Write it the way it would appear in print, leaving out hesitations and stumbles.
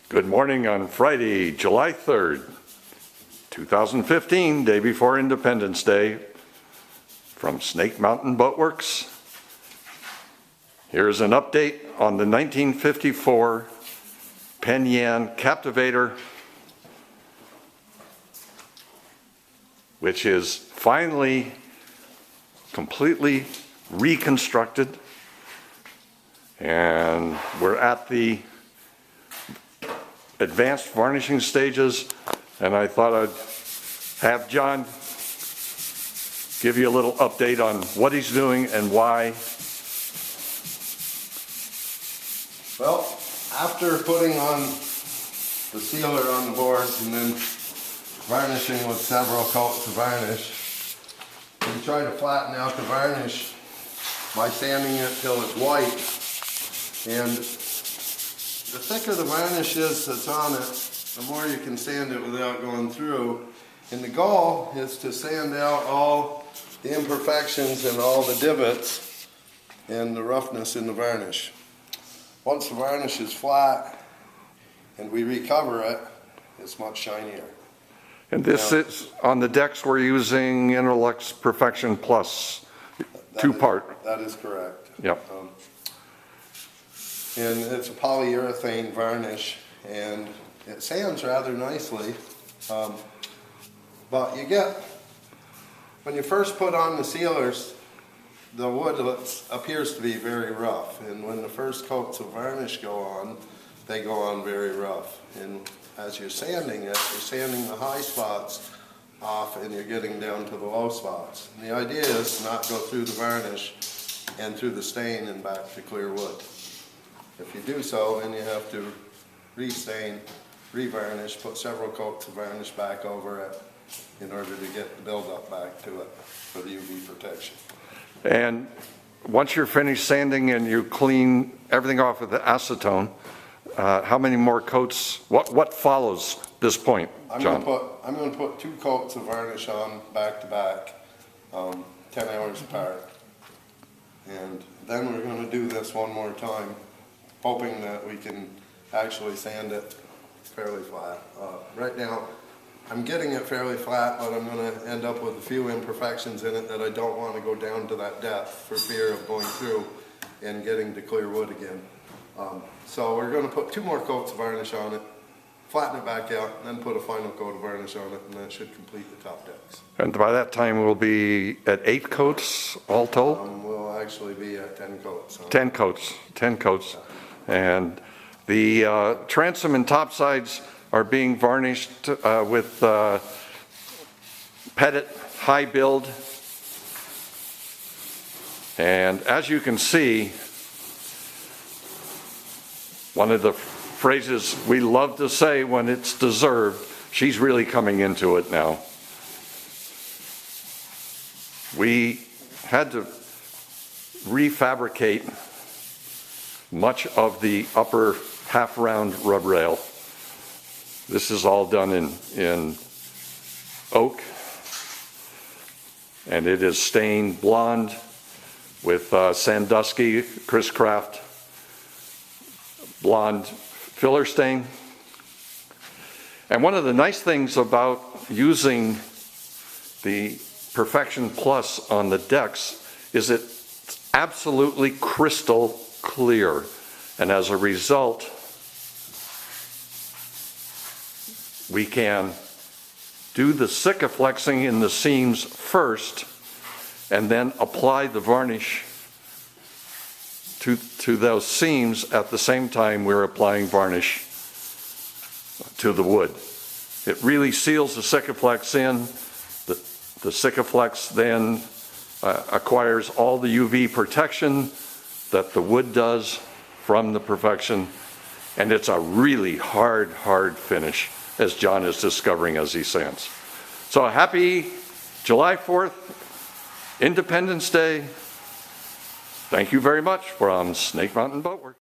Good morning on Friday, July 3rd, 2015, day before Independence Day, from Snake Mountain Boat Works. Here's an update on the 1954 Penn Yan Captivator, which is finally completely reconstructed, and we're at the advanced varnishing stages, and I thought I'd have John give you a little update on what he's doing and why. Well, after putting on the sealer on the boards and then varnishing with several coats of varnish, we try to flatten out the varnish by sanding it till it's white. And the thicker the varnish is that's on it, the more you can sand it without going through. And the goal is to sand out all the imperfections and all the divots and the roughness in the varnish. Once the varnish is flat and we recover it, it's much shinier. And this is on the decks we're using Interlux Perfection Plus, two-part. That is correct. Yep. And it's a polyurethane varnish, and it sands rather nicely. But you get, when you first put on the sealers, the wood appears to be very rough. And when the first coats of varnish go on, they go on very rough. And as you're sanding it, you're sanding the high spots off and you're getting down to the low spots. And the idea is to not go through the varnish and through the stain and back to clear wood. If you do so, then you have to restain, revarnish, put several coats of varnish back over it in order to get the buildup back to it for the UV protection. And once you're finished sanding and you clean everything off with the acetone, how many more coats, what follows this point, John? I'm going to put 2 coats of varnish on back to back, 10 hours apart. And then we're going to do this one more time, hoping that we can actually sand it fairly flat. Right now, I'm getting it fairly flat, but I'm going to end up with a few imperfections in it that I don't want to go down to that depth for fear of going through and getting to clear wood again. So we're going to put 2 more coats of varnish on it, flatten it back out, and then put a final coat of varnish on it, and that should complete the top decks. And by that time we'll be at 8 coats all told? We'll actually be at 10 coats. 10 coats, 10 coats. And the transom and topsides are being varnished with Pettit high build. And as you can see, one of the phrases we love to say when it's deserved, she's really coming into it now. We had to refabricate much of the upper half-round rub rail. This is all done in oak, and it is stained blonde with Sandusky Chris Craft blonde filler stain. And one of the nice things about using the Perfection Plus on the decks is it's absolutely crystal clear, and as a result we can do the sikaflexing in the seams first and then apply the varnish to those seams at the same time we're applying varnish to the wood. It really seals the sikaflex in. The sikaflex then acquires all the UV protection that the wood does from the Perfection, and it's a really hard finish, as John is discovering as he sands. So happy July 4th, Independence Day. Thank you very much from Snake Mountain Boat Works.